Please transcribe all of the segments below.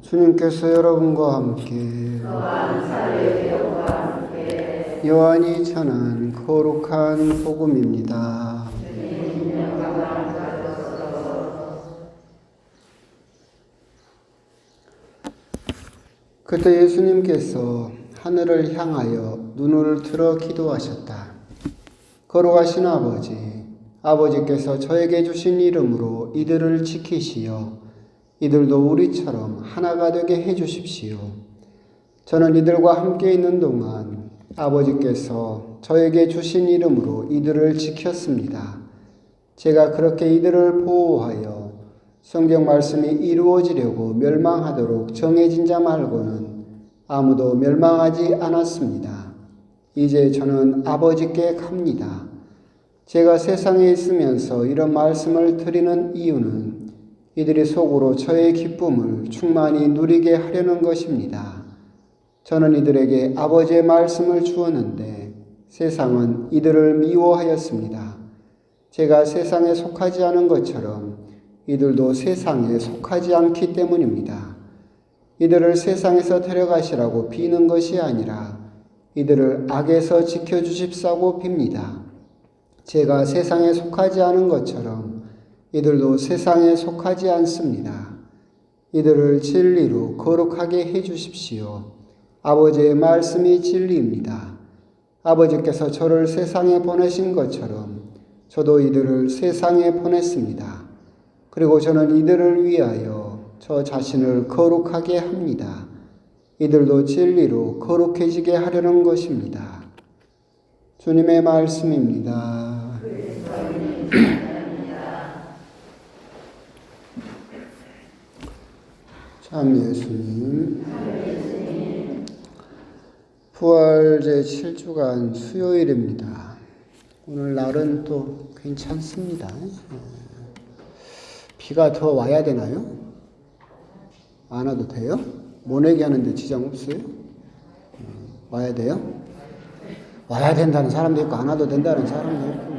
주님께서 여러분과 함께 요한이 전한 거룩한 복음입니다. 그때 예수님께서 하늘을 향하여 눈을 들어 기도하셨다. 거룩하신 아버지께서 저에게 주신 이름으로 이들을 지키시어 이들도 우리처럼 하나가 되게 해주십시오. 저는 이들과 함께 있는 동안 아버지께서 저에게 주신 이름으로 이들을 지켰습니다. 제가 그렇게 이들을 보호하여 성경 말씀이 이루어지려고 멸망하도록 정해진 자 말고는 아무도 멸망하지 않았습니다. 이제 저는 아버지께 갑니다. 제가 세상에 있으면서 이런 말씀을 드리는 이유는 이들이 속으로 저의 기쁨을 충만히 누리게 하려는 것입니다. 저는 이들에게 아버지의 말씀을 주었는데 세상은 이들을 미워하였습니다. 제가 세상에 속하지 않은 것처럼 이들도 세상에 속하지 않기 때문입니다. 이들을 세상에서 데려가시라고 비는 것이 아니라 이들을 악에서 지켜주십사고 빕니다. 제가 세상에 속하지 않은 것처럼 이들도 세상에 속하지 않습니다. 이들을 진리로 거룩하게 해주십시오. 아버지의 말씀이 진리입니다. 아버지께서 저를 세상에 보내신 것처럼 저도 이들을 세상에 보냈습니다. 그리고 저는 이들을 위하여 저 자신을 거룩하게 합니다. 이들도 진리로 거룩해지게 하려는 것입니다. 주님의 말씀입니다. 참 예수님, 부활 제7주간 수요일입니다. 오늘 날은 또 괜찮습니다. 비가 더 와야 되나요? 안 와도 돼요? 모내기 하는데 지장 없어요? 와야 돼요? 와야 된다는 사람도 있고 안 와도 된다는 사람도 있고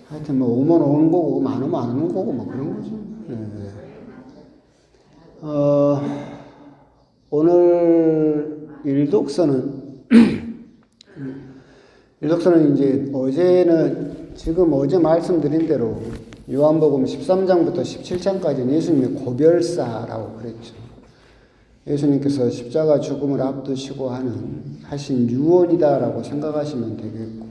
하여튼 뭐 오면 오는 거고 안 오면 안 오는 거고 뭐 그런 거죠. 오늘 일독서는 이제 어제 말씀드린 대로 요한복음 13장부터 17장까지는 예수님의 고별사라고 그랬죠. 예수님께서 십자가 죽음을 앞두시고 하신 유언이다라고 생각하시면 되겠고,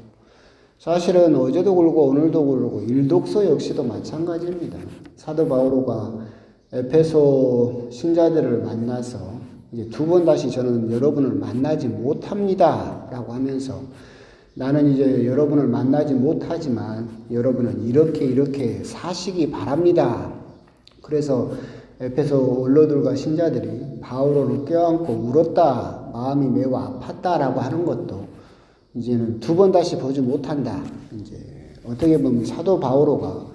사실은 어제도 그러고 오늘도 그러고 일독서 역시도 마찬가지입니다. 사도 바오로가 에페소 신자들을 만나서 이제 두 번 다시 저는 여러분을 만나지 못합니다 라고 하면서, 나는 이제 여러분을 만나지 못하지만 여러분은 이렇게 사시기 바랍니다. 그래서 에페소 원로들과 신자들이 바오로를 껴안고 울었다, 마음이 매우 아팠다라고 하는 것도 이제는 두 번 다시 보지 못한다. 이제 어떻게 보면 사도 바오로가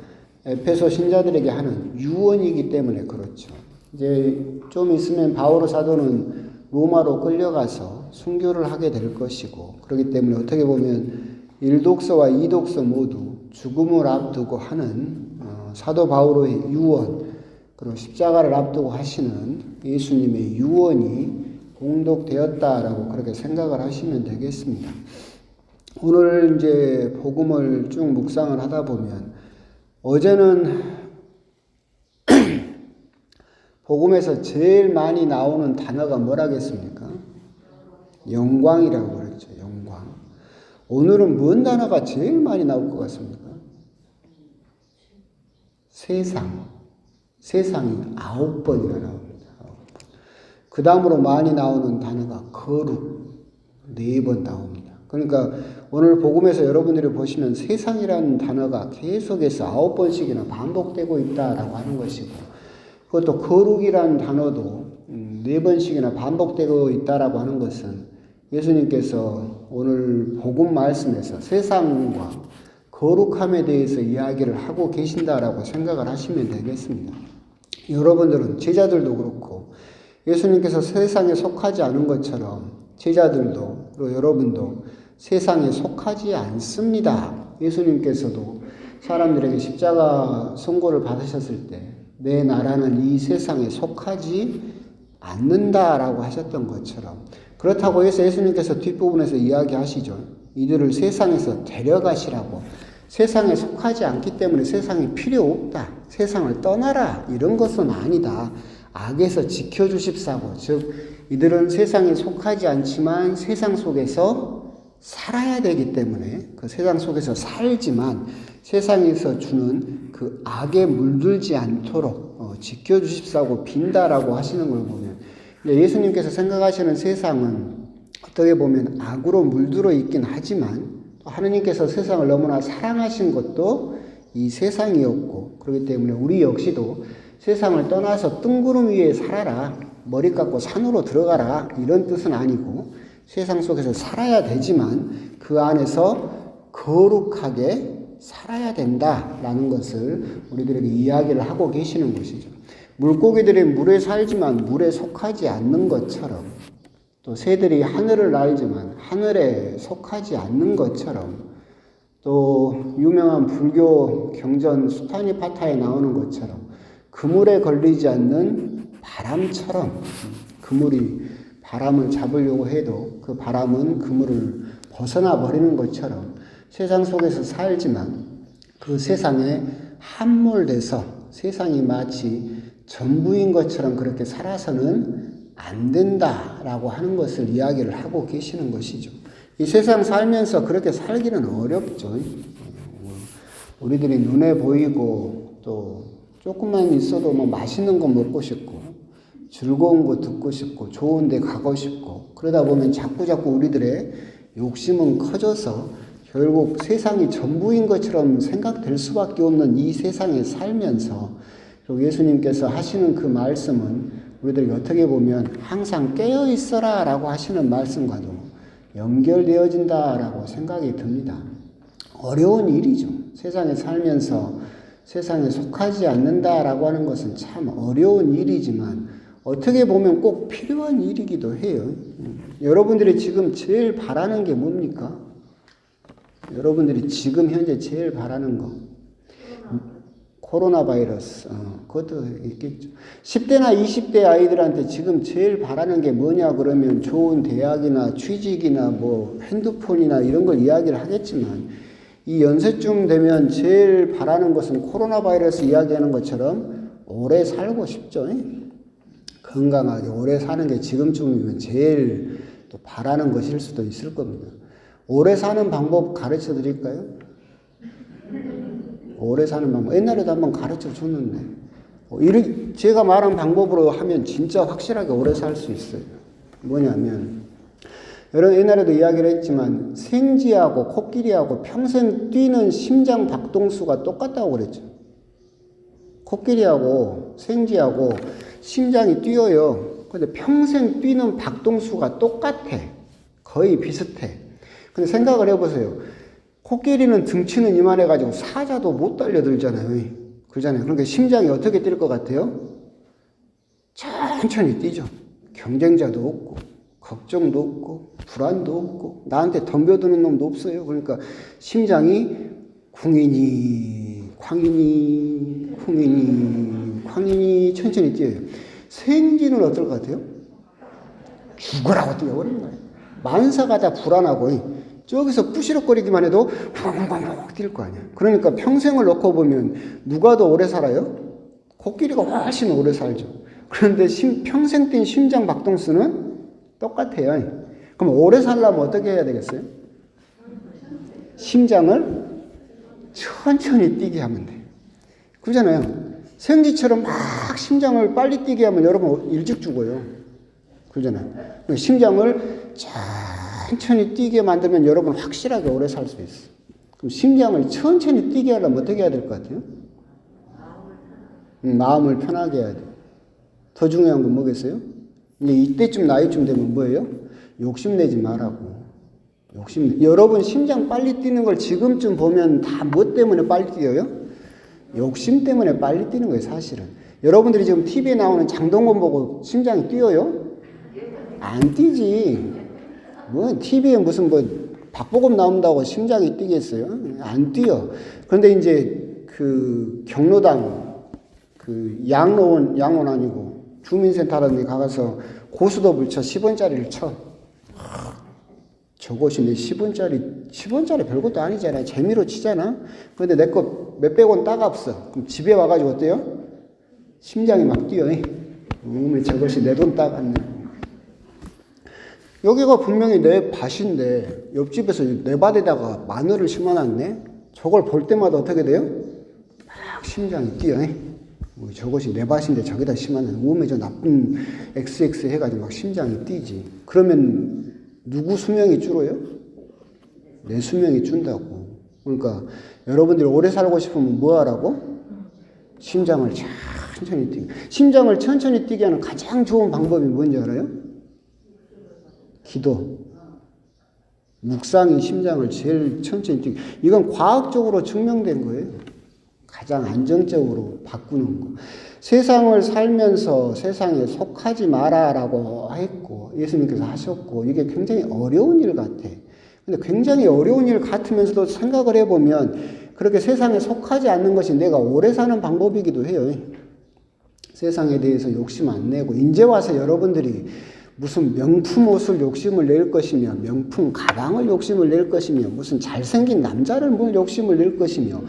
에페소 신자들에게 하는 유언이기 때문에 그렇죠. 이제 좀 있으면 바오로 사도는 로마로 끌려가서 순교를 하게 될 것이고, 그렇기 때문에 어떻게 보면 1독서와 2독서 모두 죽음을 앞두고 하는 사도 바오로의 유언, 그리고 십자가를 앞두고 하시는 예수님의 유언이 공독되었다라고 그렇게 생각을 하시면 되겠습니다. 오늘 이제 복음을 쭉 묵상을 하다 보면, 어제는 복음에서 제일 많이 나오는 단어가 뭐라겠습니까? 영광이라고 그랬죠. 영광. 오늘은 뭔 단어가 제일 많이 나올 것 같습니까? 세상. 세상이 9번이나 나옵니다. 그 다음으로 많이 나오는 단어가 거룩. 4번 나옵니다. 그러니까 오늘 복음에서 여러분들이 보시면 세상이라는 단어가 계속해서 9번씩이나 반복되고 있다라고 하는 것이고, 그것도 거룩이라는 단어도 4번씩이나 반복되고 있다라고 하는 것은 예수님께서 오늘 복음 말씀에서 세상과 거룩함에 대해서 이야기를 하고 계신다라고 생각을 하시면 되겠습니다. 여러분들은, 제자들도 그렇고 예수님께서 세상에 속하지 않은 것처럼 제자들도, 그리고 여러분도 세상에 속하지 않습니다. 예수님께서도 사람들에게 십자가 선고를 받으셨을 때 내 나라는 이 세상에 속하지 않는다라고 하셨던 것처럼, 그렇다고 해서 예수님께서 뒷부분에서 이야기하시죠. 이들을 세상에서 데려가시라고. 세상에 속하지 않기 때문에 세상이 필요 없다. 세상을 떠나라. 이런 것은 아니다. 악에서 지켜주십사고. 즉 이들은 세상에 속하지 않지만 세상 속에서 살아야 되기 때문에 그 세상 속에서 살지만 세상에서 주는 그 악에 물들지 않도록 지켜주십사고 빈다라고 하시는 걸 보면, 예수님께서 생각하시는 세상은 어떻게 보면 악으로 물들어 있긴 하지만 하느님께서 세상을 너무나 사랑하신 것도 이 세상이었고, 그렇기 때문에 우리 역시도 세상을 떠나서 뜬구름 위에 살아라, 머리 깎고 산으로 들어가라, 이런 뜻은 아니고 세상 속에서 살아야 되지만 그 안에서 거룩하게 살아야 된다라는 것을 우리들에게 이야기를 하고 계시는 것이죠. 물고기들이 물에 살지만 물에 속하지 않는 것처럼, 또 새들이 하늘을 날지만 하늘에 속하지 않는 것처럼, 또 유명한 불교 경전 수타니파타에 나오는 것처럼 그물에 걸리지 않는 바람처럼, 그물이 바람을 잡으려고 해도 그 바람은 그물을 벗어나 버리는 것처럼 세상 속에서 살지만 그 세상에 함몰돼서 세상이 마치 전부인 것처럼 그렇게 살아서는 안 된다라고 하는 것을 이야기를 하고 계시는 것이죠. 이 세상 살면서 그렇게 살기는 어렵죠. 우리들이 눈에 보이고 또 조금만 있어도 뭐 맛있는 거 먹고 싶고 즐거운 거 듣고 싶고 좋은 데 가고 싶고, 그러다 보면 자꾸자꾸 우리들의 욕심은 커져서 결국 세상이 전부인 것처럼 생각될 수밖에 없는 이 세상에 살면서, 그리고 예수님께서 하시는 그 말씀은 우리들이 어떻게 보면 항상 깨어 있어라 라고 하시는 말씀과도 연결되어진다라고 생각이 듭니다. 어려운 일이죠. 세상에 살면서 세상에 속하지 않는다라고 하는 것은 참 어려운 일이지만 어떻게 보면 꼭 필요한 일이기도 해요. 여러분들이 지금 제일 바라는 게 뭡니까? 여러분들이 지금 현재 제일 바라는 거. 코로나 바이러스. 그것도 있겠죠. 10대나 20대 아이들한테 지금 제일 바라는 게 뭐냐 그러면 좋은 대학이나 취직이나 뭐 핸드폰이나 이런 걸 이야기를 하겠지만, 이 연세쯤 되면 제일 바라는 것은 코로나 바이러스 이야기하는 것처럼 오래 살고 싶죠. 건강하게 오래 사는 게 지금쯤이면 제일 또 바라는 것일 수도 있을 겁니다. 오래 사는 방법 가르쳐 드릴까요? 오래 사는 방법. 옛날에도 한번 가르쳐 줬는데, 제가 말한 방법으로 하면 진짜 확실하게 오래 살 수 있어요. 뭐냐면, 여러분 옛날에도 이야기를 했지만, 생쥐하고 코끼리하고 평생 뛰는 심장 박동수가 똑같다고 그랬죠. 코끼리하고 생쥐하고 심장이 뛰어요. 근데 평생 뛰는 박동수가 똑같아. 거의 비슷해. 근데 생각을 해보세요. 코끼리는 등치는 이만해가지고 사자도 못 달려들잖아요. 그러잖아요. 그러니까 심장이 어떻게 뛸 것 같아요? 천천히 뛰죠. 경쟁자도 없고, 걱정도 없고, 불안도 없고, 나한테 덤벼드는 놈도 없어요. 그러니까 심장이 쿵이니, 쾅이니, 쿵이니, 쾅이니 천천히 뛰어요. 생쥐는 어떨 것 같아요? 죽으라고 뛰어버리는 거예요. 만사가 다 불안하고, 저기서 부시럭거리기만 해도 쿵쿵쿵 뛸 거 아니야. 그러니까 평생을 놓고 보면 누가 더 오래 살아요? 코끼리가 훨씬 오래 살죠. 그런데 평생 뛴 심장 박동수는 똑같아요. 그럼 오래 살려면 어떻게 해야 되겠어요? 심장을 천천히 뛰게 하면 돼요. 그러잖아요. 생쥐처럼 막 심장을 빨리 뛰게 하면 여러분 일찍 죽어요. 그러잖아요. 심장을 천천히 뛰게 만들면 여러분 확실하게 오래 살 수 있어요. 그럼 심장을 천천히 뛰게 하려면 어떻게 해야 될 것 같아요? 마음을 편하게 해야 돼요. 더 중요한 건 뭐겠어요? 이제 이때쯤 나이쯤 되면 뭐예요? 욕심내지 말라고. 여러분 심장 빨리 뛰는 걸 지금쯤 보면 다 뭐 때문에 빨리 뛰어요? 욕심 때문에 빨리 뛰는 거예요, 사실은. 여러분들이 지금 TV에 나오는 장동건 보고 심장이 뛰어요? 안 뛰지. 뭐 TV에 무슨 박보검 나온다고 심장이 뛰겠어요? 안 뛰어. 그런데 이제 그 경로당 그 양로원 아니고 주민센터라는 데 가서 고수도 불쳐 10원짜리를 쳐. 저것이 내 10원짜리 별것도 아니잖아. 재미로 치잖아. 근데 내 거 몇백 원 따갑어. 그럼 집에 와가지고 어때요? 심장이 막 뛰어. 저것이 내 돈 따갔네. 여기가 분명히 내 밭인데 옆집에서 내 밭에다가 마늘을 심어놨네. 저걸 볼 때마다 어떻게 돼요? 막 심장이 뛰어. 저것이 내 밭인데 저기다 심어놨네. 몸에 저 나쁜 XX 해가지고 막 심장이 뛰지. 그러면 누구 수명이 줄어요? 내 수명이 준다고. 그러니까 여러분들이 오래 살고 싶으면 뭐 하라고? 심장을 천천히 뛰게. 심장을 천천히 뛰게 하는 가장 좋은 방법이 뭔지 알아요? 기도. 묵상이 심장을 제일 천천히 뛰게. 이건 과학적으로 증명된 거예요. 가장 안정적으로 바꾸는 거. 세상을 살면서 세상에 속하지 마라라고 했고 예수님께서 하셨고 이게 굉장히 어려운 일 같아. 근데 굉장히 어려운 일 같으면서도 생각을 해보면 그렇게 세상에 속하지 않는 것이 내가 오래 사는 방법이기도 해요. 세상에 대해서 욕심 안 내고 이제 와서 여러분들이 무슨 명품 옷을 욕심을 낼 것이며 명품 가방을 욕심을 낼 것이며 무슨 잘생긴 남자를 뭘 욕심을 낼 것이며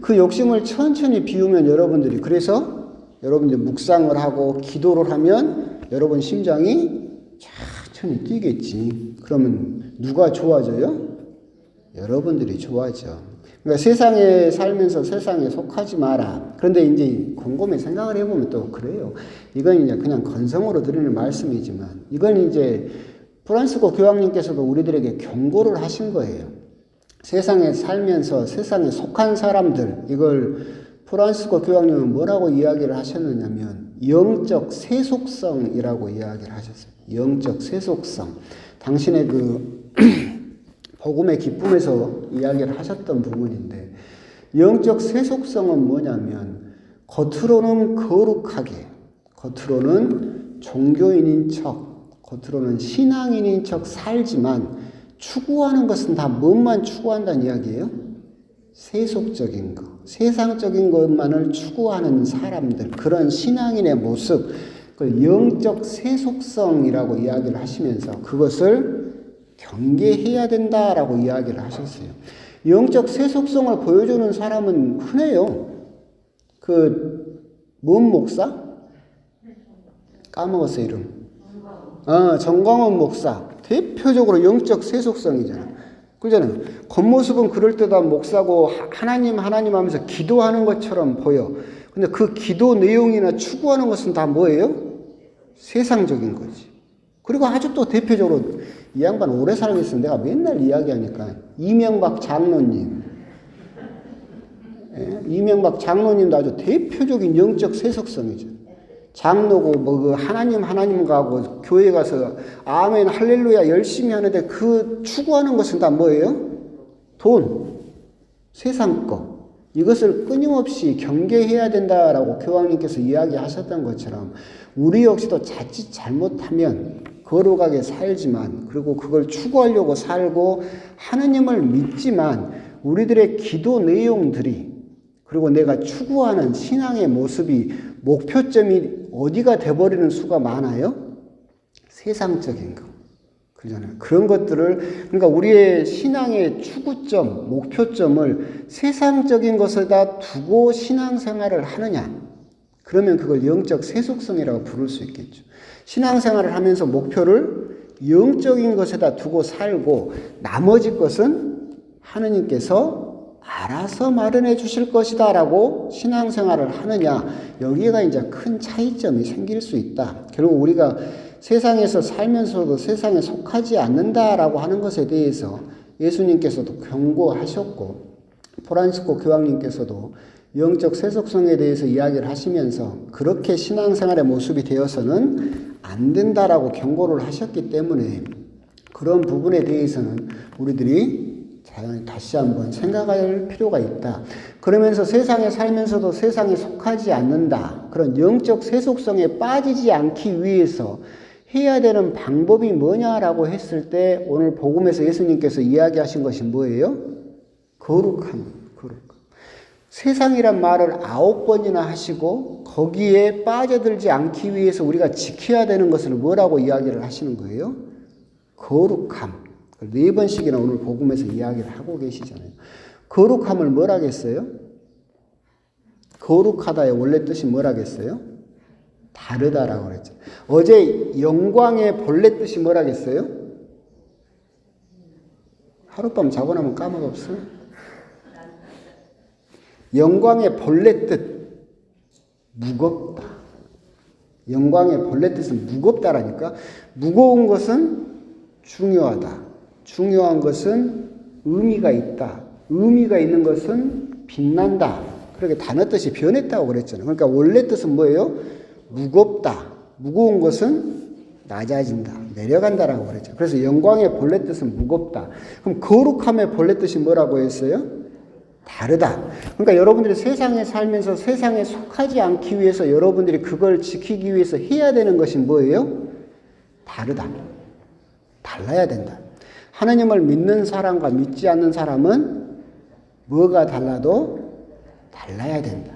그 욕심을 천천히 비우면 여러분들이 그래서 여러분들이 묵상을 하고 기도를 하면 여러분 심장이 천천히 뛰겠지. 그러면 누가 좋아져요? 여러분들이 좋아져. 그러니까 세상에 살면서 세상에 속하지 마라. 그런데 이제 곰곰이 생각을 해보면 또 그래요. 이건 이제 그냥 건성으로 드리는 말씀이지만 이건 이제 프란시스코 교황님께서도 우리들에게 경고를 하신 거예요. 세상에 살면서 세상에 속한 사람들, 이걸 프란시스코 교황님은 뭐라고 이야기를 하셨느냐면 영적 세속성이라고 이야기를 하셨어요. 영적 세속성. 당신의 그 복음의 기쁨에서 이야기를 하셨던 부분인데 영적 세속성은 뭐냐면 겉으로는 거룩하게, 겉으로는 종교인인 척, 겉으로는 신앙인인 척 살지만 추구하는 것은 다 뭔만 추구한다는 이야기예요? 세속적인 것, 세상적인 것만을 추구하는 사람들, 그런 신앙인의 모습, 그걸 영적 세속성이라고 이야기를 하시면서 그것을 경계해야 된다라고 이야기를 하셨어요. 영적 세속성을 보여주는 사람은 흔해요. 뭔 목사? 까먹었어요, 이름. 정광훈 목사. 대표적으로 영적 세속성이잖아. 그러잖아요. 겉모습은 그럴듯한 목사고 하나님 하면서 기도하는 것처럼 보여. 근데 그 기도 내용이나 추구하는 것은 다 뭐예요? 세상적인 거지. 그리고 아주 또 대표적으로 이 양반 오래 살고 있으면 내가 맨날 이야기하니까 이명박 장로님. 이명박 장로님도 아주 대표적인 영적 세속성이죠. 장로고 그 하나님 가고 교회 가서 아멘 할렐루야 열심히 하는데 그 추구하는 것은 다 뭐예요? 돈, 세상 거. 이것을 끊임없이 경계해야 된다라고 교황님께서 이야기하셨던 것처럼 우리 역시도 자칫 잘못하면 거룩하게 살지만 그리고 그걸 추구하려고 살고 하느님을 믿지만 우리들의 기도 내용들이 그리고 내가 추구하는 신앙의 모습이 목표점이 어디가 돼버리는 수가 많아요? 세상적인 거. 그러잖아요. 그런 것들을, 그러니까 우리의 신앙의 추구점, 목표점을 세상적인 것에다 두고 신앙생활을 하느냐. 그러면 그걸 영적 세속성이라고 부를 수 있겠죠. 신앙생활을 하면서 목표를 영적인 것에다 두고 살고 나머지 것은 하느님께서 알아서 마련해 주실 것이다 라고 신앙생활을 하느냐. 여기가 이제 큰 차이점이 생길 수 있다. 결국 우리가 세상에서 살면서도 세상에 속하지 않는다라고 하는 것에 대해서 예수님께서도 경고하셨고 프란시스코 교황님께서도 영적 세속성에 대해서 이야기를 하시면서 그렇게 신앙생활의 모습이 되어서는 안 된다라고 경고를 하셨기 때문에 그런 부분에 대해서는 우리들이 다시 한번 생각할 필요가 있다. 그러면서 세상에 살면서도 세상에 속하지 않는다. 그런 영적 세속성에 빠지지 않기 위해서 해야 되는 방법이 뭐냐라고 했을 때 오늘 복음에서 예수님께서 이야기하신 것이 뭐예요? 거룩함. 세상이란 말을 9번이나 하시고 거기에 빠져들지 않기 위해서 우리가 지켜야 되는 것을 뭐라고 이야기를 하시는 거예요? 거룩함. 4번씩이나 오늘 복음에서 이야기를 하고 계시잖아요. 거룩함을 뭐라겠어요? 거룩하다의 원래 뜻이 뭐라겠어요? 다르다라고 그랬죠. 어제 영광의 본래 뜻이 뭐라겠어요? 하룻밤 자고 나면 까먹었어? 영광의 본래 뜻 무겁다. 영광의 본래 뜻은 무겁다라니까. 무거운 것은 중요하다. 중요한 것은 의미가 있다. 의미가 있는 것은 빛난다. 그렇게 단어 뜻이 변했다고 그랬잖아요. 그러니까 원래 뜻은 뭐예요? 무겁다. 무거운 것은 낮아진다. 내려간다라고 그랬죠. 그래서 영광의 본래 뜻은 무겁다. 그럼 거룩함의 본래 뜻이 뭐라고 했어요? 다르다. 그러니까 여러분들이 세상에 살면서 세상에 속하지 않기 위해서 여러분들이 그걸 지키기 위해서 해야 되는 것이 뭐예요? 다르다. 달라야 된다. 하나님을 믿는 사람과 믿지 않는 사람은 뭐가 달라도 달라야 된다.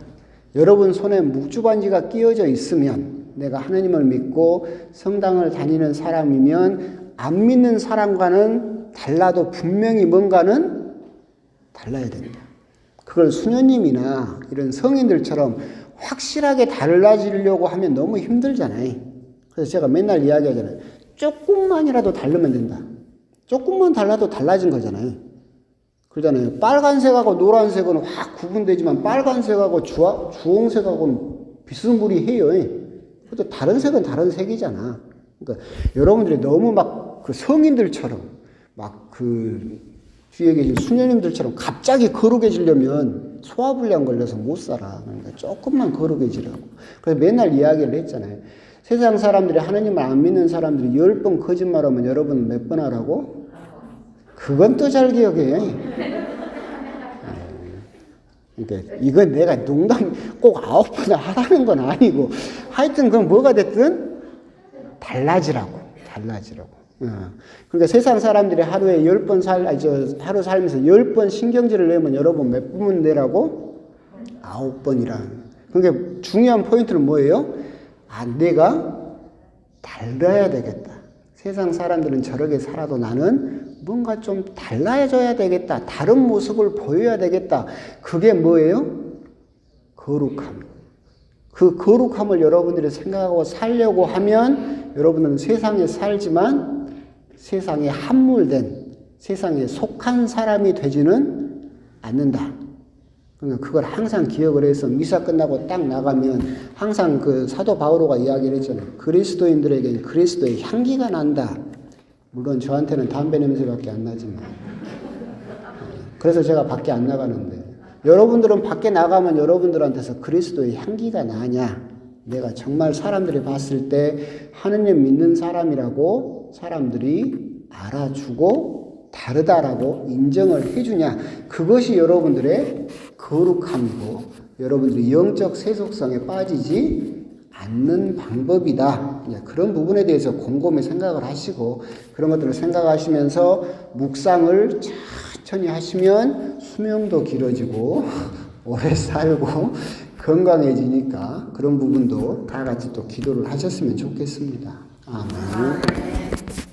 여러분 손에 묵주반지가 끼어져 있으면 내가 하나님을 믿고 성당을 다니는 사람이면 안 믿는 사람과는 달라도 분명히 뭔가는 달라야 된다. 그걸 수녀님이나 이런 성인들처럼 확실하게 달라지려고 하면 너무 힘들잖아요. 그래서 제가 맨날 이야기하잖아요. 조금만이라도 다르면 된다. 조금만 달라도 달라진 거잖아요. 그러잖아요. 빨간색하고 노란색은 확 구분되지만 빨간색하고 주홍색하고는 비스무리해요. 그래도 다른 색은 다른 색이잖아. 그러니까 여러분들이 너무 막 그 성인들처럼 막 그 뒤에 계신 수녀님들처럼 갑자기 거룩해지려면 소화불량 걸려서 못 살아. 그러니까 조금만 거룩해지라고. 그래서 맨날 이야기를 했잖아요. 세상 사람들이 하나님을 안 믿는 사람들이 10번 거짓말하면 여러분은 몇 번 하라고? 그건 또 잘 기억해. 그러니까 이건 내가 농담 꼭 9번 하라는 건 아니고 하여튼 그건 뭐가 됐든 달라지라고. 그러니까 세상 사람들이 하루에 10번 하루 살면서 10번 신경질을 내면 여러분 몇 번 내라고? 9번이라. 그러니까 중요한 포인트는 뭐예요? 내가 달라야 되겠다. 세상 사람들은 저렇게 살아도 나는 뭔가 좀 달라져야 되겠다. 다른 모습을 보여야 되겠다. 그게 뭐예요? 거룩함. 그 거룩함을 여러분들이 생각하고 살려고 하면 여러분은 세상에 살지만 세상에 함몰된, 세상에 속한 사람이 되지는 않는다. 그러니까 그걸 항상 기억을 해서 미사 끝나고 딱 나가면 항상 그 사도 바오로가 이야기를 했잖아요. 그리스도인들에게 그리스도의 향기가 난다. 물론 저한테는 담배 냄새밖에 안 나지만. 그래서 제가 밖에 안 나가는데 여러분들은 밖에 나가면 여러분들한테서 그리스도의 향기가 나냐? 내가 정말 사람들이 봤을 때 하느님 믿는 사람이라고 사람들이 알아주고 다르다라고 인정을 해주냐? 그것이 여러분들의 거룩함이고 여러분들이 영적 세속성에 빠지지 않는 방법이다. 그런 부분에 대해서 곰곰이 생각을 하시고 그런 것들을 생각하시면서 묵상을 천천히 하시면 수명도 길어지고 오래 살고 건강해지니까 그런 부분도 다 같이 또 기도를 하셨으면 좋겠습니다. 아멘.